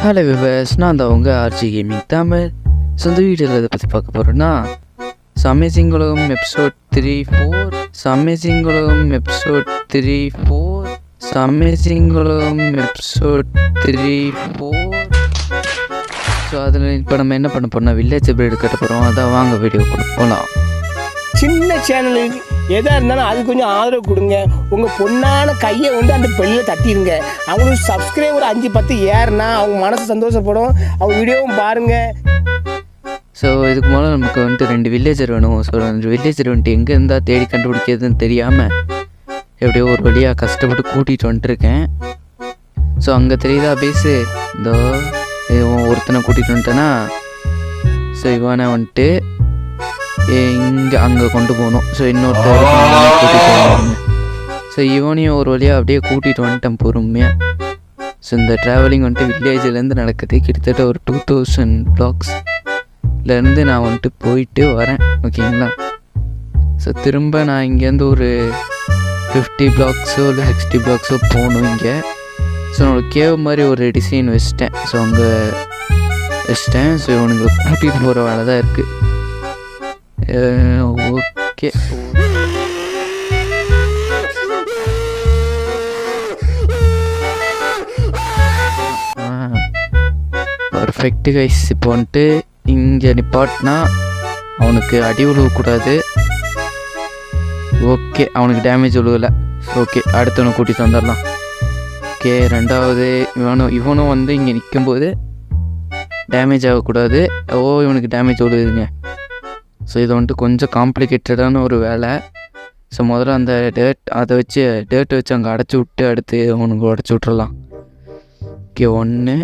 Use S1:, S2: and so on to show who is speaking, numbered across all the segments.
S1: Hello viewers, நான் தான் உங்கள் ஆர்ஜி கேமிங் தமிழ். ஸோ இந்த வீடியோவில் இதை பற்றி பார்க்க போகிறேன்னா அமேசிங் உலகம் எபிசோட் 3-4 அமேசிங் உலகம் எபிசோட் 3-4 அமேசிங் உலகம் எபிசோட் 3-4. ஸோ அதில் இப்போ நம்ம என்ன பண்ண போகிறோம்னா வில்லேஜ் பிரீடு கட்ட போகிறோம். அதான் வாங்க வீடியோ போகலாம்.
S2: சின்ன சேனலுக்கு எதாக இருந்தாலும் அது கொஞ்சம் ஆதரவு கொடுங்க. உங்கள் பொண்ணான கையை கொண்டு அந்த பெல்லில் தட்டிடுங்க. அவங்களுக்கு சப்ஸ்கிரைபர் 5-10 ஏறுனா அவங்க மனசு சந்தோஷப்படும். அவங்க வீடியோவும் பாருங்கள்.
S1: ஸோ இதுக்கு முதல்ல நமக்கு வந்துட்டு 2 வில்லேஜர் வேணும். ஸோ 2 வில்லேஜர் வந்துட்டு எங்கே இருந்தால் தேடி கண்டுபிடிக்கிறதுன்னு தெரியாமல் எப்படியோ ஒரு வழியாக கஷ்டப்பட்டு கூட்டிகிட்டு வந்துட்டுருக்கேன். ஸோ அங்கே தெரியுதா பேஸு, இதோ ஒருத்தனை கூட்டிகிட்டு வந்துட்டேன்னா ஸோ இவனை வந்துட்டு இங்கே அங்கே கொண்டு போகணும். ஸோ இன்னொருத்தர் கூட்டிகிட்டு வருவாங்க. ஸோ இவனையும் ஒரு வழியாக அப்படியே கூட்டிகிட்டு வந்துட்டேன் பொறுமையாக. ஸோ இந்த ட்ராவலிங் வந்துட்டு வில்லேஜ்லேருந்து நடக்குது. கிட்டத்தட்ட ஒரு 2000 பிளாக்ஸ்லேருந்து நான் வந்துட்டு போயிட்டு வரேன். ஓகேங்களா? ஸோ திரும்ப நான் இங்கேருந்து ஒரு 50 பிளாக்ஸோ இல்லை 60 பிளாக்ஸோ போகணும் இங்கே. ஸோ என்னோட கேவ் மாதிரி ஒரு டிசைன் வச்சிட்டேன். ஸோ அங்கே வச்சிட்டேன். ஸோ இவனுக்கு கூட்டிகிட்டு போகிற வேலை தான் இருக்குது. Okay, perfect guys. இப்போ வந்துட்டு இங்கே நிப்பாட்டினா அவனுக்கு அடி விழுவக்கூடாது. ஓகே, அவனுக்கு டேமேஜ் விழுவலை. ஓகே, அடுத்தவனை கூட்டிகிட்டு வந்துடலாம். ஓகே, ரெண்டாவது இவனும் வந்து இங்கே நிற்கும்போது டேமேஜ் ஆகக்கூடாது. இவனுக்கு டேமேஜ் விழுதுங்க. ஸோ இது வந்துட்டு கொஞ்சம் காம்ப்ளிகேட்டடான ஒரு வேலை. ஸோ முதல்ல அந்த டேர்ட்டை வச்சு அங்கே அடைச்சி விட்டு அடுத்து அவனுக்கு உடச்சி விட்றலாம். ஓகே, 1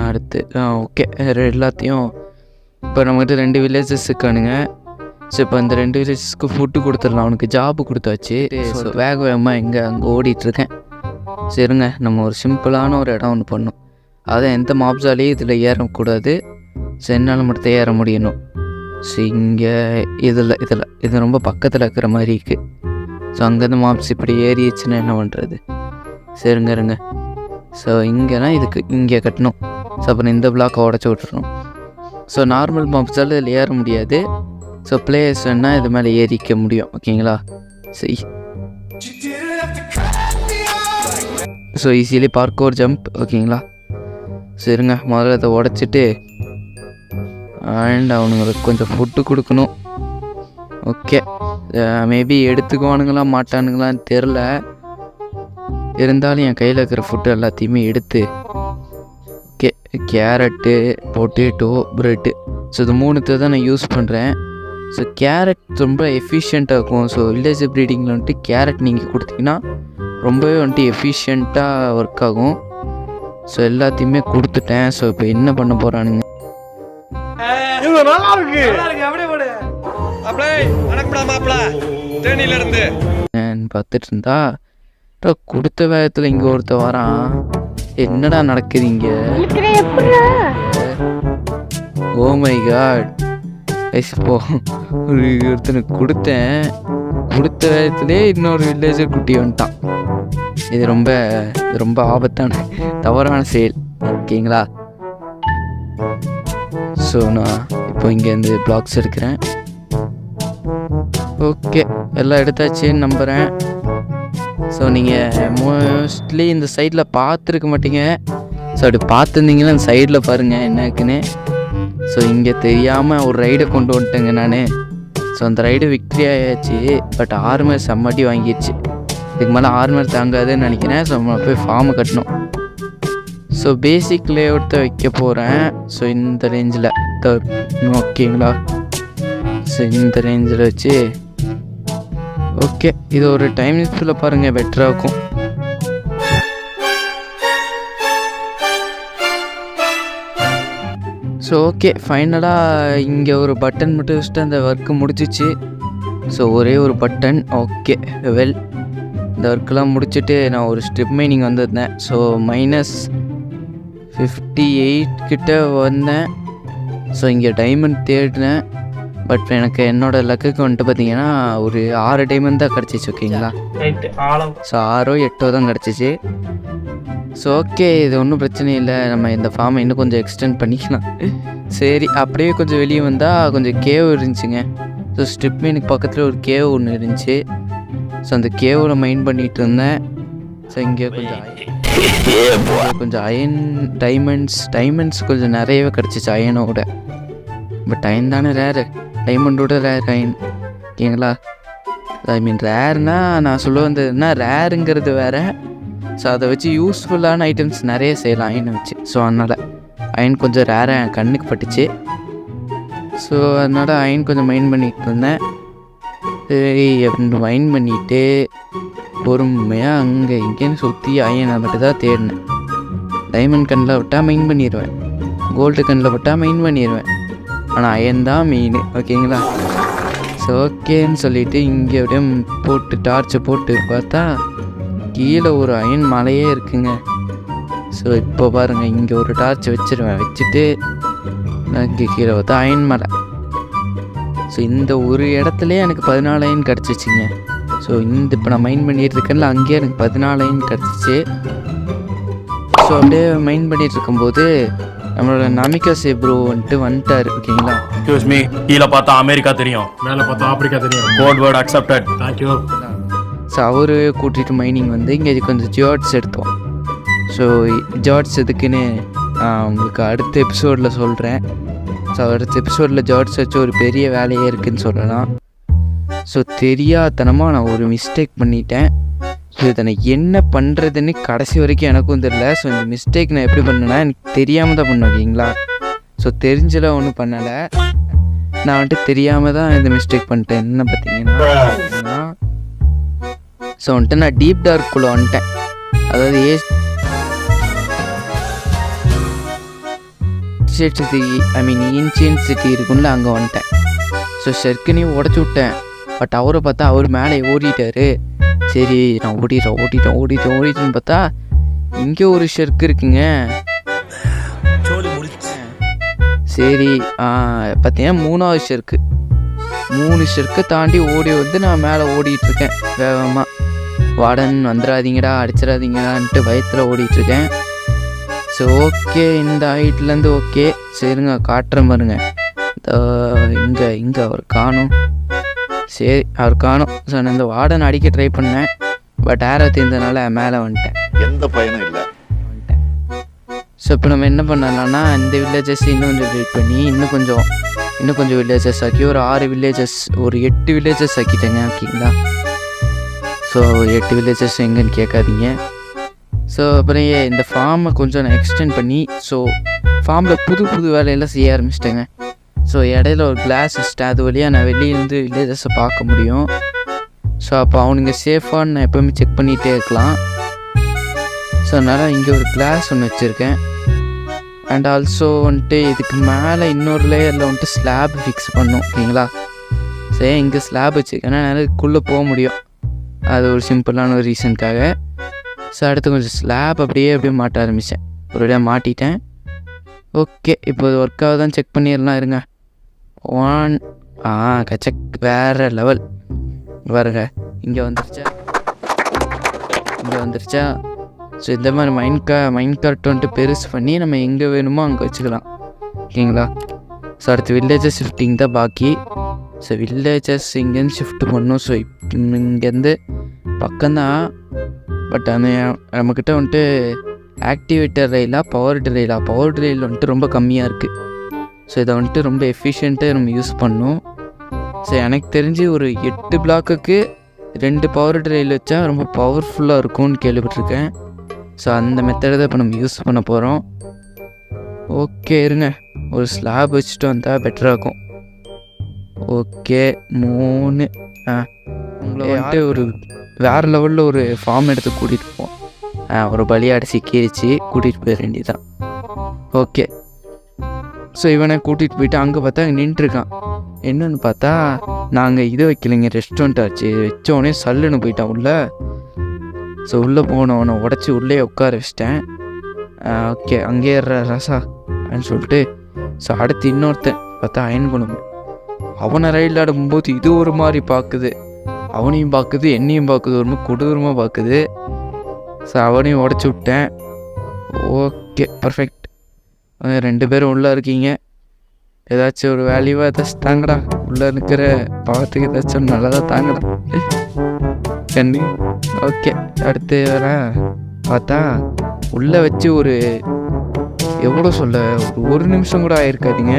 S1: அடுத்து ஓகே எல்லாத்தையும். இப்போ நம்மகிட்ட 2 வில்லேஜஸ் இருக்கானுங்க. ஸோ இப்போ அந்த 2 வில்லேஜஸ்க்கு ஃபுட்டு கொடுத்துடலாம். அவனுக்கு ஜாப்பு கொடுத்தாச்சு. ஸோ வேகமாக அங்கே ஓடிட்டுருக்கேன். சரிங்க, நம்ம ஒரு சிம்பிளான ஒரு இடம் ஒன்று பண்ணணும். அதை எந்த மாப்ஸாலேயும் இதில் ஏறக்கூடாது. ஸோ என்னால் மட்டும் ஏற முடியணும். ஸோ இங்கே இது ரொம்ப பக்கத்தில் இருக்கிற மாதிரி இருக்குது. ஸோ அங்கேருந்து மாப்ஸ் இப்படி ஏறிச்சுன்னா என்ன பண்ணுறது? சரிங்க இருங்க. ஸோ இங்கேனா இதுக்கு இங்கே கட்டணும். ஸோ அப்புறம் இந்த பிளாக்கை உடச்சி விட்டுறணும். ஸோ நார்மல் மாப்ஸால் இதில் ஏற முடியாது. ஸோ பிளேயர்ஸ் வேணால் இது மேலே ஏறிக்க முடியும். ஓகேங்களா? So easily parkour jump. ஓகேங்களா? சரிங்க, முதல்ல அதை உடச்சிட்டு அண்ட் அவனுங்களுக்கு கொஞ்சம் ஃபுட்டு கொடுக்கணும். ஓகே, மேபி எடுத்துக்குவானுங்களா மாட்டானுங்களான்னு தெரில. இருந்தாலும் என் கையில் இருக்கிற ஃபுட்டு எல்லாத்தையுமே எடுத்து okay carrot, potato, bread. So இது 3 தான் நான் யூஸ் பண்ணுறேன். ஸோ கேரட் ரொம்ப எஃபிஷியண்ட்டாக இருக்கும். ஸோ வில்லேஜ் ப்ரீடிங்கில் வந்துட்டு கேரட் நீங்கள் கொடுத்தீங்கன்னா ரொம்பவே வந்துட்டு எஃபிஷியண்ட்டாக ஒர்க் ஆகும். ஸோ எல்லாத்தையுமே கொடுத்துட்டேன். ஸோ இப்போ என்ன பண்ண போகிறானுங்க? பார்த்துட்டு இருந்தா கொடுத்த வேகத்தில் இங்கே ஒருத்த வரான். என்னடா நடக்குது இங்கே? ஓ மை காட், இப்போ ஒருத்தனுக்கு கொடுத்த வேகத்திலே இன்னொரு வில்லேஜர் குட்டி வந்துட்டான். இது ரொம்ப ஆபத்தான தவறான செயல். ஓகேங்களா? ஸோ நான் இப்போ இங்கேருந்து பிளாக்ஸ் எடுக்கிறேன். ஓகே, எல்லாம் எடுத்தாச்சுன்னு நம்புகிறேன். ஸோ நீங்கள் மோஸ்ட்லி இந்த சைடில் பார்த்துருக்க மாட்டீங்க. ஸோ அப்படி பார்த்துருந்தீங்கன்னா அந்த சைடில் பாருங்கள் என்ன இருக்குன்னு. ஸோ இங்கே தெரியாமல் ஒரு ரைடை கொண்டு வந்துட்டேங்க நான். ஸோ அந்த ரைடு விக்ட்ரி ஆயாச்சு. பட் ஆர்மர் செம்மட்டி வாங்கிடுச்சு. இதுக்கு மேலே ஆர்மர் தாங்காதுன்னு நினைக்கிறேன். ஸோ நம்ம போய் ஃபார்மை கட்டணும். ஸோ பேசிக் லேஅவுட்டை வைக்க போகிறேன். ஸோ இந்த ரேஞ்சில் ஓகேங்களா? ஸோ இந்த ரேஞ்சில் வச்சு ஓகே இது ஒரு டைம் லிஸ்ட்டில் பாருங்கள் பெட்டராக இருக்கும். ஸோ ஓகே, ஃபைனலாக இங்கே ஒரு பட்டன் மட்டும் வச்சுட்டு அந்த ஒர்க்கு முடிச்சிச்சு. ஸோ ஒரே ஒரு பட்டன். ஓகே வெல், இந்த ஒர்க்கெலாம் முடிச்சுட்டு நான் ஒரு ஸ்ட்ரிப் மைனிங் வந்திருந்தேன். ஸோ -58 கிட்ட வந்தேன். ஸோ இங்கே டைமண்ட் தேடினேன். பட் எனக்கு என்னோடய லக்குக்கு வந்துட்டு பார்த்தீங்கன்னா ஒரு 6 டைமண்ட் தான் கிடச்சிச்சு. ஓகேங்களா? ஸோ 6ஓ 8ஓ தான் கிடச்சிச்சு. ஸோ ஓகே, இது ஒன்றும் பிரச்சனை இல்லை, நம்ம இந்த ஃபார்மை இன்னும் கொஞ்சம் எக்ஸ்டெண்ட் பண்ணிக்கலாம். சரி, அப்படியே கொஞ்சம் வெளியே வந்தால் கொஞ்சம் கேவ் இருந்துச்சுங்க. ஸோ ஸ்ட்ரிப் மீனுக்கு பக்கத்தில் ஒரு கேவ் ஒன்று இருந்துச்சு. ஸோ அந்த கேவில் மைண்ட் பண்ணிகிட்டு இருந்தேன். ஸோ இங்கே கொஞ்சம் அயன் டைமண்ட்ஸ் கொஞ்சம் நிறையவே கிடச்சிச்சு அயனோட. பட் அயன் தானே ரேரு, டைமண்டோட ரேர் அயன், ஓகேங்களா? ஐ மீன் ரேர்னா நான் சொல்ல வந்ததுன்னா ரேருங்கிறது வேறு. ஸோ அதை வச்சு யூஸ்ஃபுல்லான ஐட்டம்ஸ் நிறைய செய்யலாம் அயனை வச்சு. ஸோ அதனால் அயன் கொஞ்சம் ரேராக என் கண்ணுக்கு பட்டுச்சு. ஸோ அதனால் அயன் கொஞ்சம் மைண்ட் பண்ணிகிட்டு இருந்தேன். சரி அப்படின்னு மைண்ட் பண்ணிவிட்டு பொறுமையாக அங்கே இங்கேன்னு சுற்றி அயனை மட்டும் தான் தேடினேன். டைமண்ட் கண்ணில் விட்டால் மைண்ட் பண்ணிடுவேன், கோல்டு கண்ணில் விட்டால் மைண்ட் பண்ணிடுவேன். ஆனால் அயன் தான் மெயின், ஓகேங்களா? ஸோ ஓகேன்னு சொல்லிவிட்டு இங்கே அப்படியே போட்டு டார்ச்சை போட்டு பார்த்தா கீழே ஒரு அயன் மலையே இருக்குங்க. ஸோ இப்போ பாருங்கள், இங்கே ஒரு டார்ச் வச்சுருவேன், வச்சுட்டு இங்கே கீழே பார்த்தா அயன் மலை. ஸோ இந்த ஒரு இடத்துலையே எனக்கு 14 அயன் கிடச்சிச்சிங்க. ஸோ இந்த இப்போ நான் மைண்ட் பண்ணிகிட்டு இருக்கேன்ல, அங்கேயே எனக்கு 14 அயன் கிடச்சிச்சு. ஸோ அப்படியே மைண்ட் பண்ணிகிட்டு இருக்கும்போது நம்மளோட நமிகாசே ப்ரோ வந்துட்டார், ஓகேங்களா?
S3: எக்ஸ்கியூஸ் மீ, கீழே பார்த்தா அமெரிக்கா தெரியும், மேலே பார்த்தா ஆப்பிரிக்கா தெரியும். Code word accepted, thank you.
S1: So அவர் கூட்டிகிட்டு மைனிங் வந்து இங்கே கொஞ்சம் ஜாட்ஸ் எடுத்தோம். ஸோ ஜாட்ஸ் எதுக்குன்னு உங்களுக்கு அடுத்த எபிசோடில் சொல்கிறேன். ஸோ அடுத்த எபிசோடில் ஜாட்ஸ் வச்சு ஒரு பெரிய வேலையே இருக்குதுன்னு சொல்லலாம். ஸோ தெரியாதனமாக நான் ஒரு மிஸ்டேக் பண்ணிட்டேன். ஸோ இதை நான் என்ன பண்ணுறதுன்னு கடைசி வரைக்கும் எனக்கும் தெரியல. ஸோ இந்த மிஸ்டேக் நான் எப்படி பண்ணேன்னா எனக்கு தெரியாமல் தான் பண்ணேன், ஓகேங்களா? ஸோ தெரிஞ்சலாம் ஒன்றும் பண்ணலை, நான் வந்துட்டு தெரியாமல் தான் இந்த மிஸ்டேக் பண்ணிட்டேன். என்ன பார்த்தீங்கன்னா, ஸோ வந்துட்டு நான் டீப் டார்க்குள்ளே வந்துட்டேன். அதாவது சிட்டி, ஐ மீன் ஏன்ஷியன்ட் சிட்டி இருக்குன்னு அங்கே வந்துட்டேன். ஸோ ஷெர்க்கனையும் உடச்சி விட்டேன். பட் அவரை பார்த்தா அவர் மேலே ஓடிட்டார். சரி நான் ஓடிட்டேன்னு பார்த்தா இங்கே ஒரு ஷெர்க் இருக்குங்க. சரி பார்த்தீங்கன்னா 3வது ஷெர்க்கு, 3 ஷெர்க்கை தாண்டி ஓடி வந்து நான் மேலே ஓடிட்டுருக்கேன் வேகமாக. வார்டன் வந்துடாதீங்கடா, அடிச்சிடாதீங்கடான்ட்டு பயத்தில் ஓடிட்டுருக்கேன். ஸோ ஓகே, இந்த ஹைட்லேருந்து ஓகே. சரிங்க, காட்டுறேன் பாருங்க. இங்கே அவர் காணும். சரி அவர் காணும். ஸோ நான் இந்த வார்டன் அடிக்க ட்ரை பண்ணேன், பட் ஏரோ தீர்ந்தனால மேலே வந்துட்டேன், எந்த பயனும் இல்லை வந்துட்டேன். ஸோ இப்போ நம்ம என்ன பண்ணலாம்னா, இந்த வில்லேஜஸ் இன்னும் கொஞ்சம் வெயிட் பண்ணி இன்னும் கொஞ்சம் வில்லேஜஸ் ஆக்கி ஒரு 6 வில்லேஜஸ், ஒரு 8 வில்லேஜஸ் ஆக்கிட்டேங்க, ஓகேங்களா? ஸோ 8 வில்லேஜஸ் எங்கன்னு கேட்காதீங்க. ஸோ அப்புறம் இந்த ஃபார்மை கொஞ்சம் நான் எக்ஸ்டெண்ட் பண்ணி ஸோ ஃபார்மில் புது வேலையெல்லாம் செய்ய ஆரம்பிச்சிட்டேங்க. ஸோ இடையில ஒரு கிளாஸ் வச்சுட்டேன், அது வழியாக நான் வெளியேருந்து வில்லேஜஸை பார்க்க முடியும். ஸோ அப்போ அவனுங்க சேஃபான்னு நான் எப்போவுமே செக் பண்ணிகிட்டே இருக்கலாம். ஸோ அதனால் இங்கே ஒரு கிளாஸ் ஒன்று வச்சுருக்கேன். அண்ட் ஆல்சோ வந்துட்டு இதுக்கு மேலே இன்னொரு லேயரில் வந்துட்டு ஸ்லாப் ஃபிக்ஸ் பண்ணும், ஓகேங்களா? சரி இங்கே ஸ்லாப் வச்சுருக்கேன்னா அதுக்குள்ளே போக முடியும், அது ஒரு சிம்பிளான ஒரு ரீசனுக்காக. ஸோ அடுத்து கொஞ்சம் ஸ்லாப் அப்படியே மாட்ட ஆரம்பித்தேன், ஒரு வழியாக மாட்டிட்டேன். ஓகே, இப்போ ஒர்க் ஆகுதான் செக் பண்ணிடலாம், இருங்க. 1 கச்சக், வேறு லெவல் பாருங்க. இங்கே வந்துருச்சா? ஸோ இந்த மாதிரி மைண்ட் கார்ட் வந்துட்டு பெருசு பண்ணி நம்ம எங்கே வேணுமோ அங்கே வச்சுக்கலாம், ஓகேங்களா? ஸோ அடுத்து வில்லேஜஸ் ஷிஃப்டிங் தான் பாக்கி. ஸோ வில்லேஜஸ் இங்கேருந்து ஷிஃப்ட் பண்ணணும். ஸோ இங்கேருந்து பக்கம்தான், பட் அந்த நம்மக்கிட்ட வந்துட்டு ஆக்டிவேட்டர் ரயிலாக பவர் ட்ரெயில் வந்துட்டு ரொம்ப கம்மியாக இருக்குது. ஸோ இதை வந்துட்டு ரொம்ப எஃபிஷியண்ட்டாக நம்ம யூஸ் பண்ணணும். ஸோ எனக்கு தெரிஞ்சு ஒரு 8 பிளாக்குக்கு 2 பவர் ட்ரெயில் வச்சா ரொம்ப பவர்ஃபுல்லாக இருக்கும்னு கேள்விப்பட்டிருக்கேன். ஸோ அந்த மெத்தடை தான் இப்போ நம்ம யூஸ் பண்ண போகிறோம். ஓகே இருங்க, ஒரு ஸ்லாப் வச்சுட்டு வந்தால் பெட்டராக இருக்கும். ஓகே 3 உங்களை வந்துட்டு ஒரு வேறு லெவலில் ஒரு ஃபார்ம் எடுத்து கூட்டிகிட்டு போவோம். ஒரு பலியாடு சிக்கிடுச்சு, கூட்டிகிட்டு போயிட வேண்டியதான். ஓகே, ஸோ இவனை கூட்டிகிட்டு போயிட்டு அங்கே பார்த்தா அங்கே நின்றுருக்கான். என்னன்னு பார்த்தா நாங்கள் இது வைக்கலைங்க, ரெஸ்டாரண்ட் ஆச்சு. வச்சோடனே சல்லுன்னு போயிட்டான் உள்ளே. ஸோ உள்ளே போனவனை உடச்சி உள்ளே உட்கார வச்சிட்டேன். ஓகே அங்கே ரசா அப்படின்னு சொல்லிட்டு. ஸோ அடுத்து இன்னொருத்தன் பார்த்தா அயன் குணம். அவனை ரயில் ஆடும்போது இது ஒரு மாதிரி பார்க்குது, அவனையும் பார்க்குது என்னையும் பார்க்குது, ஒரு மாதிரி கொடூரமாக பார்க்குது. ஸோ அவனையும் உடச்சி விட்டேன். Okay perfect. 2 பேரும் உள்ளே இருக்கீங்க. ஏதாச்சும் ஒரு வேல்யூவாக ஏதாச்சும் தாங்கடா. உள்ளே இருக்கிற பாவத்துக்கு ஏதாச்சும் நல்லதாக தாங்கடா கண்ணு. ஓகே அடுத்து வர பார்த்தா உள்ளே வச்சு ஒரு எவ்வளோ சொல்ல ஒரு நிமிஷம் கூட ஆயிருக்காதுங்க.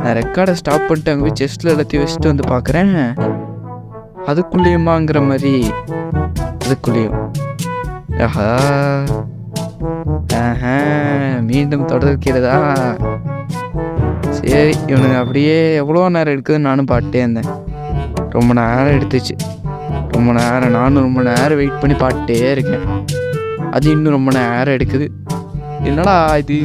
S1: நான் ரெக்கார்டை ஸ்டாப் பண்ணிட்டு அங்கே போய் செஸ்ட்டில் எல்லாத்தையும் வச்சுட்டு வந்து பார்க்குறேன். அதுக்குள்ளேயுமாங்கிற மாதிரி அதுக்குள்ளேயும் ஆஹா ஆஹா மீண்டும் தொடர்கிறதா. சரி இவனுங்க அப்படியே எவ்வளோ நேரம் எடுக்குதுன்னு நானும் பாட்டே இருந்தேன். ரொம்ப நேரம் எடுத்துச்சு. ரொம்ப நேரம் நானும் ரொம்ப நேரம் வெயிட் பண்ணி பாட்டே இருக்கேன். அது இன்னும் ரொம்ப நேரம் எடுக்குது. என்னடா இது?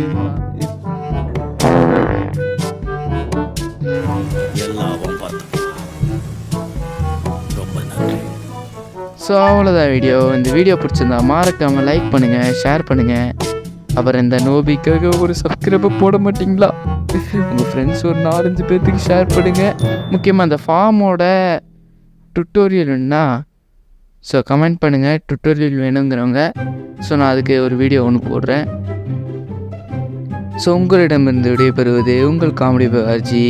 S1: ஸோ அவ்வளோதான் வீடியோ. இந்த வீடியோ பிடிச்சிருந்தா மறக்காமல் லைக் பண்ணுங்கள், ஷேர் பண்ணுங்கள். அப்புறம் இந்த நோபிக்காக ஒரு சப்ஸ்கிரைபர் போட மாட்டிங்களா? உங்கள் ஃப்ரெண்ட்ஸ் ஒரு 4-5 பேர்த்துக்கு ஷேர் பண்ணுங்கள். முக்கியமாக அந்த ஃபார்மோட டுட்டோரியல் வேணுன்னா ஸோ கமெண்ட் பண்ணுங்கள். டுட்டோரியல் வேணுங்கிறவங்க ஸோ நான் அதுக்கு ஒரு வீடியோ ஒன்று போடுறேன். ஸோ உங்களிடமிருந்து விடைபெறுவது உங்கள் காமெடி பாலாஜி.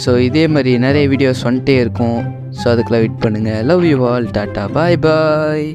S1: ஸோ இதே மாதிரி நிறைய வீடியோஸ் வந்துட்டே இருக்கும். ஸோ அதுக்கெல்லாம் வெயிட் பண்ணுங்கள். Love you all. Tata bye bye.